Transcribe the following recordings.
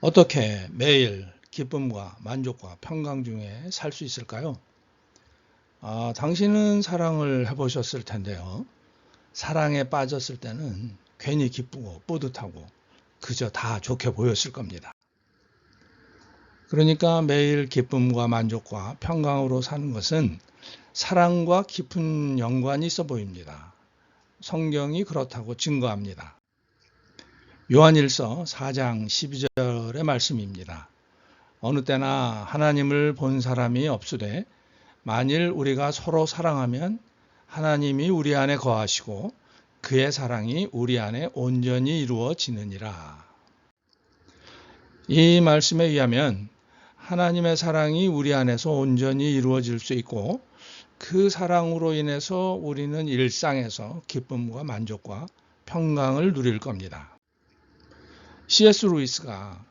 어떻게 매일 기쁨과 만족과 평강 중에 살 수 있을까요? 당신은 사랑을 해보셨을 텐데요. 사랑에 빠졌을 때는 괜히 기쁘고 뿌듯하고 그저 다 좋게 보였을 겁니다. 그러니까 매일 기쁨과 만족과 평강으로 사는 것은 사랑과 깊은 연관이 있어 보입니다. 성경이 그렇다고 증거합니다. 요한일서 4장 12절의 말씀입니다. 어느 때나 하나님을 본 사람이 없으되 만일 우리가 서로 사랑하면 하나님이 우리 안에 거하시고 그의 사랑이 우리 안에 온전히 이루어지느니라. 이 말씀에 의하면 하나님의 사랑이 우리 안에서 온전히 이루어질 수 있고 그 사랑으로 인해서 우리는 일상에서 기쁨과 만족과 평강을 누릴 겁니다. C.S. 루이스가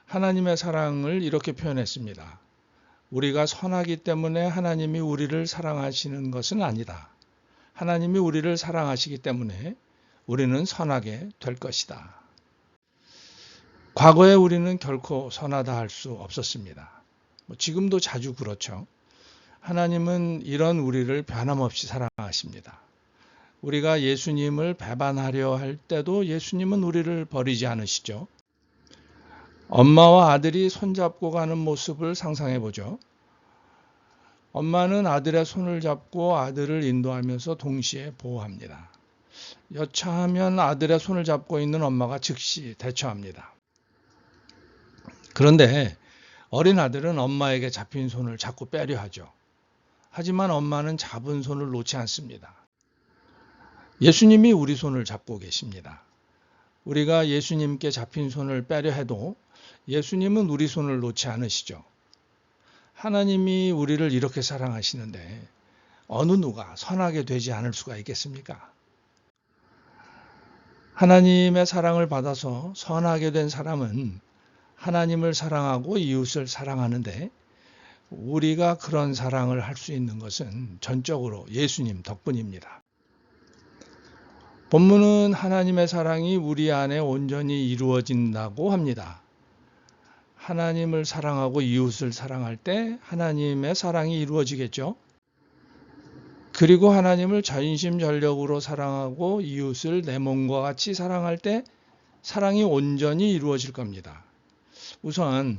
하나님의 사랑을 이렇게 표현했습니다. 우리가 선하기 때문에 하나님이 우리를 사랑하시는 것은 아니다. 하나님이 우리를 사랑하시기 때문에 우리는 선하게 될 것이다. 과거에 우리는 결코 선하다 할 수 없었습니다. 지금도 자주 그렇죠. 하나님은 이런 우리를 변함없이 사랑하십니다. 우리가 예수님을 배반하려 할 때도 예수님은 우리를 버리지 않으시죠. 엄마와 아들이 손잡고 가는 모습을 상상해 보죠. 엄마는 아들의 손을 잡고 아들을 인도하면서 동시에 보호합니다. 여차하면 아들의 손을 잡고 있는 엄마가 즉시 대처합니다. 그런데 어린 아들은 엄마에게 잡힌 손을 자꾸 빼려 하죠. 하지만 엄마는 잡은 손을 놓지 않습니다. 예수님이 우리 손을 잡고 계십니다. 우리가 예수님께 잡힌 손을 빼려 해도 예수님은 우리 손을 놓지 않으시죠. 하나님이 우리를 이렇게 사랑하시는데 어느 누가 선하게 되지 않을 수가 있겠습니까? 하나님의 사랑을 받아서 선하게 된 사람은 하나님을 사랑하고 이웃을 사랑하는데 우리가 그런 사랑을 할 수 있는 것은 전적으로 예수님 덕분입니다. 본문은 하나님의 사랑이 우리 안에 온전히 이루어진다고 합니다. 하나님을 사랑하고 이웃을 사랑할 때 하나님의 사랑이 이루어지겠죠. 그리고 하나님을 전심전력으로 사랑하고 이웃을 내 몸과 같이 사랑할 때 사랑이 온전히 이루어질 겁니다. 우선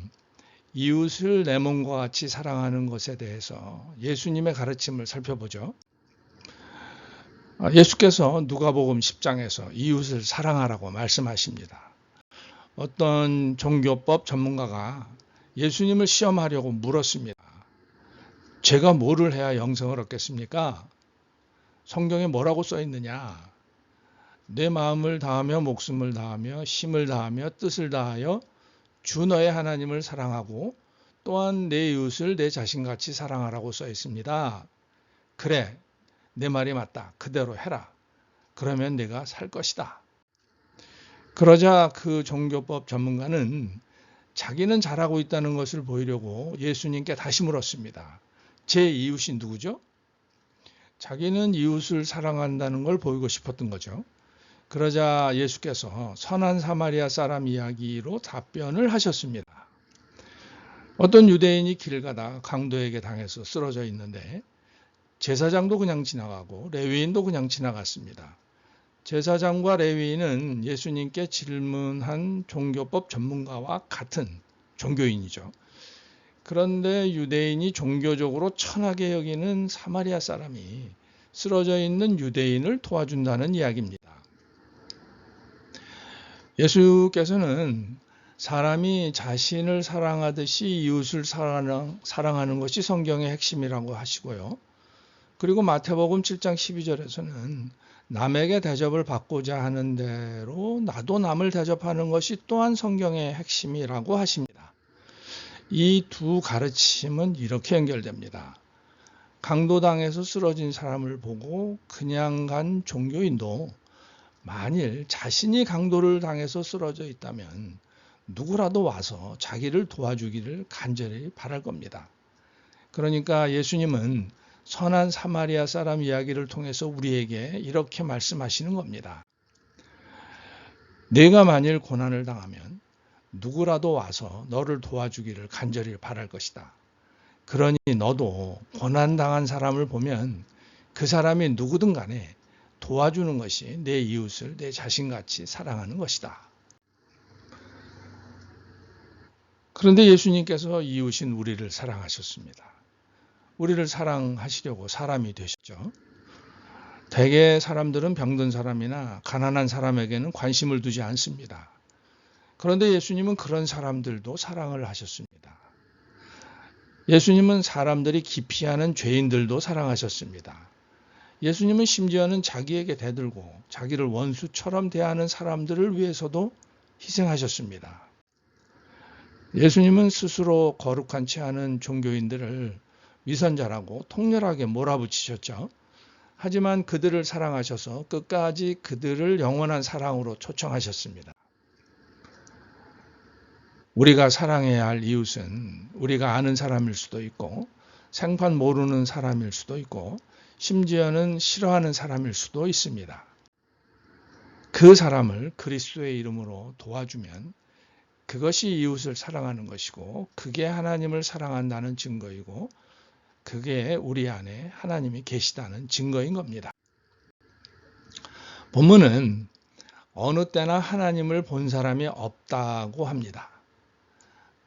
이웃을 내 몸과 같이 사랑하는 것에 대해서 예수님의 가르침을 살펴보죠. 예수께서 누가복음 10장에서 이웃을 사랑하라고 말씀하십니다. 어떤 종교법 전문가가 예수님을 시험하려고 물었습니다. 제가 뭐를 해야 영생을 얻겠습니까? 성경에 뭐라고 써 있느냐? 내 마음을 다하며 목숨을 다하며 힘을 다하며 뜻을 다하여 주 너의 하나님을 사랑하고 또한 내 이웃을 내 자신같이 사랑하라고 써 있습니다. 그래, 내 말이 맞다. 그대로 해라. 그러면 내가 살 것이다. 그러자 그 종교법 전문가는 자기는 잘하고 있다는 것을 보이려고 예수님께 다시 물었습니다. 제 이웃이 누구죠? 자기는 이웃을 사랑한다는 걸 보이고 싶었던 거죠. 그러자 예수께서 선한 사마리아 사람 이야기로 답변을 하셨습니다. 어떤 유대인이 길 가다 강도에게 당해서 쓰러져 있는데 제사장도 그냥 지나가고 레위인도 그냥 지나갔습니다. 제사장과 레위인은 예수님께 질문한 종교법 전문가와 같은 종교인이죠. 그런데 유대인이 종교적으로 천하게 여기는 사마리아 사람이 쓰러져 있는 유대인을 도와준다는 이야기입니다. 예수께서는 사람이 자신을 사랑하듯이 이웃을 사랑하는 것이 성경의 핵심이라고 하시고요. 그리고 마태복음 7장 12절에서는 남에게 대접을 받고자 하는 대로 나도 남을 대접하는 것이 또한 성경의 핵심이라고 하십니다. 이 두 가르침은 이렇게 연결됩니다. 강도당해서 쓰러진 사람을 보고 그냥 간 종교인도 만일 자신이 강도를 당해서 쓰러져 있다면 누구라도 와서 자기를 도와주기를 간절히 바랄 겁니다. 그러니까 예수님은 선한 사마리아 사람 이야기를 통해서 우리에게 이렇게 말씀하시는 겁니다. 내가 만일 고난을 당하면 누구라도 와서 너를 도와주기를 간절히 바랄 것이다. 그러니 너도 고난당한 사람을 보면 그 사람이 누구든 간에 도와주는 것이 내 이웃을 내 자신같이 사랑하는 것이다. 그런데 예수님께서 이웃인 우리를 사랑하셨습니다. 우리를 사랑하시려고 사람이 되셨죠. 대개 사람들은 병든 사람이나 가난한 사람에게는 관심을 두지 않습니다. 그런데 예수님은 그런 사람들도 사랑을 하셨습니다. 예수님은 사람들이 기피하는 죄인들도 사랑하셨습니다. 예수님은 심지어는 자기에게 대들고 자기를 원수처럼 대하는 사람들을 위해서도 희생하셨습니다. 예수님은 스스로 거룩하지 않은 종교인들을 위선자라고 통렬하게 몰아붙이셨죠. 하지만 그들을 사랑하셔서 끝까지 그들을 영원한 사랑으로 초청하셨습니다. 우리가 사랑해야 할 이웃은 우리가 아는 사람일 수도 있고 생판 모르는 사람일 수도 있고 심지어는 싫어하는 사람일 수도 있습니다. 그 사람을 그리스도의 이름으로 도와주면 그것이 이웃을 사랑하는 것이고 그게 하나님을 사랑한다는 증거이고 그게 우리 안에 하나님이 계시다는 증거인 겁니다. 본문은 어느 때나 하나님을 본 사람이 없다고 합니다.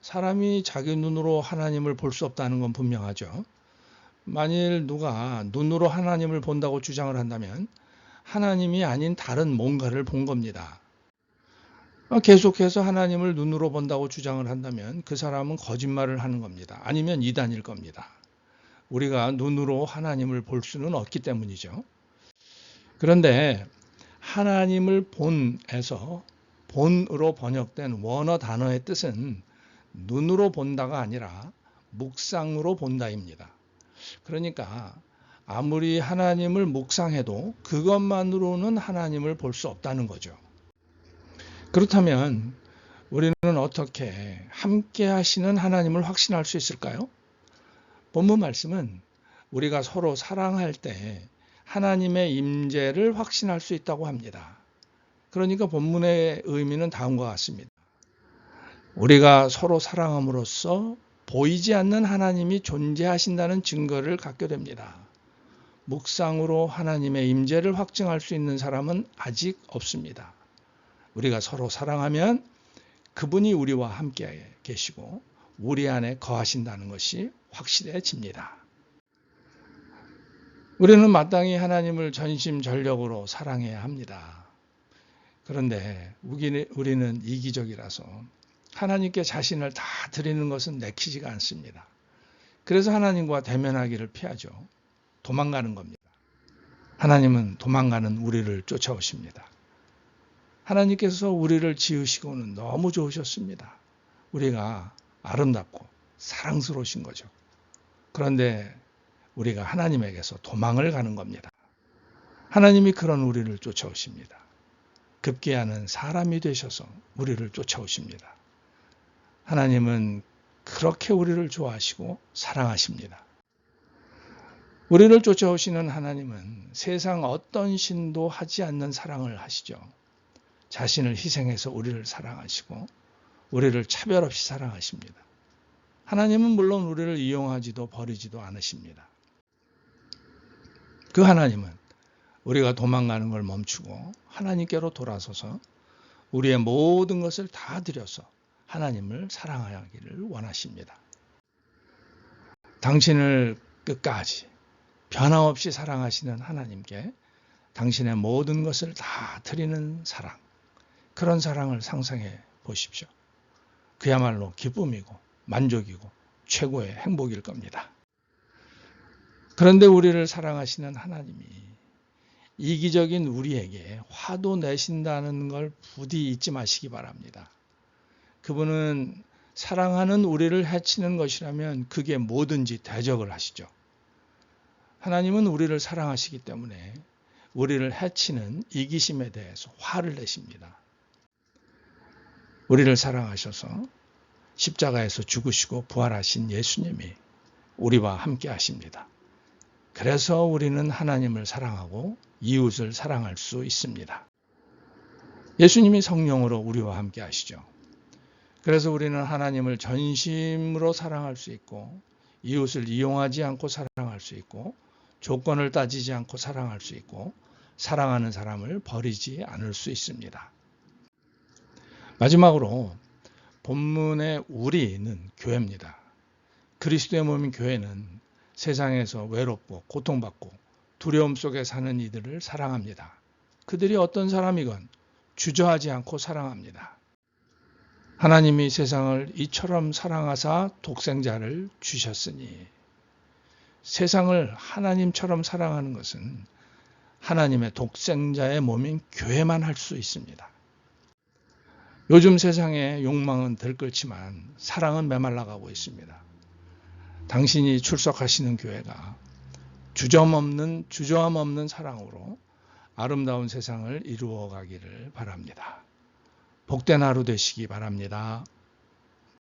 사람이 자기 눈으로 하나님을 볼 수 없다는 건 분명하죠. 만일 누가 눈으로 하나님을 본다고 주장을 한다면 하나님이 아닌 다른 뭔가를 본 겁니다. 계속해서 하나님을 눈으로 본다고 주장을 한다면 그 사람은 거짓말을 하는 겁니다. 아니면 이단일 겁니다. 우리가 눈으로 하나님을 볼 수는 없기 때문이죠. 그런데 하나님을 본에서 본으로 번역된 원어 단어의 뜻은 눈으로 본다가 아니라 묵상으로 본다입니다. 그러니까 아무리 하나님을 묵상해도 그것만으로는 하나님을 볼 수 없다는 거죠. 그렇다면 우리는 어떻게 함께 하시는 하나님을 확신할 수 있을까요? 본문 말씀은 우리가 서로 사랑할 때 하나님의 임재를 확신할 수 있다고 합니다. 그러니까 본문의 의미는 다음과 같습니다. 우리가 서로 사랑함으로써 보이지 않는 하나님이 존재하신다는 증거를 갖게 됩니다. 묵상으로 하나님의 임재를 확증할 수 있는 사람은 아직 없습니다. 우리가 서로 사랑하면 그분이 우리와 함께 계시고 우리 안에 거하신다는 것이 확실해집니다. 우리는 마땅히 하나님을 전심전력으로 사랑해야 합니다. 그런데 우리는 이기적이라서 하나님께 자신을 다 드리는 것은 내키지가 않습니다. 그래서 하나님과 대면하기를 피하죠. 도망가는 겁니다. 하나님은 도망가는 우리를 쫓아오십니다. 하나님께서 우리를 지으시고는 너무 좋으셨습니다. 우리가 아름답고 사랑스러우신 거죠. 그런데 우리가 하나님에게서 도망을 가는 겁니다. 하나님이 그런 우리를 쫓아오십니다. 급기야는 사람이 되셔서 우리를 쫓아오십니다. 하나님은 그렇게 우리를 좋아하시고 사랑하십니다. 우리를 쫓아오시는 하나님은 세상 어떤 신도 하지 않는 사랑을 하시죠. 자신을 희생해서 우리를 사랑하시고 우리를 차별 없이 사랑하십니다. 하나님은 물론 우리를 이용하지도 버리지도 않으십니다. 그 하나님은 우리가 도망가는 걸 멈추고 하나님께로 돌아서서 우리의 모든 것을 다 드려서 하나님을 사랑하기를 원하십니다. 당신을 끝까지 변함없이 사랑하시는 하나님께 당신의 모든 것을 다 드리는 사랑, 그런 사랑을 상상해 보십시오. 그야말로 기쁨이고 만족이고 최고의 행복일 겁니다. 그런데 우리를 사랑하시는 하나님이 이기적인 우리에게 화도 내신다는 걸 부디 잊지 마시기 바랍니다. 그분은 사랑하는 우리를 해치는 것이라면 그게 뭐든지 대적을 하시죠. 하나님은 우리를 사랑하시기 때문에 우리를 해치는 이기심에 대해서 화를 내십니다. 우리를 사랑하셔서 십자가에서 죽으시고 부활하신 예수님이 우리와 함께 하십니다. 그래서 우리는 하나님을 사랑하고 이웃을 사랑할 수 있습니다. 예수님이 성령으로 우리와 함께 하시죠. 그래서 우리는 하나님을 전심으로 사랑할 수 있고 이웃을 이용하지 않고 사랑할 수 있고 조건을 따지지 않고 사랑할 수 있고 사랑하는 사람을 버리지 않을 수 있습니다. 마지막으로 본문의 우리는 교회입니다. 그리스도의 몸인 교회는 세상에서 외롭고 고통받고 두려움 속에 사는 이들을 사랑합니다. 그들이 어떤 사람이건 주저하지 않고 사랑합니다. 하나님이 세상을 이처럼 사랑하사 독생자를 주셨으니 세상을 하나님처럼 사랑하는 것은 하나님의 독생자의 몸인 교회만 할 수 있습니다. 요즘 세상의 욕망은 들끓지만 사랑은 메말라가고 있습니다. 당신이 출석하시는 교회가 주저함 없는 사랑으로 아름다운 세상을 이루어 가기를 바랍니다. 복된 하루 되시기 바랍니다.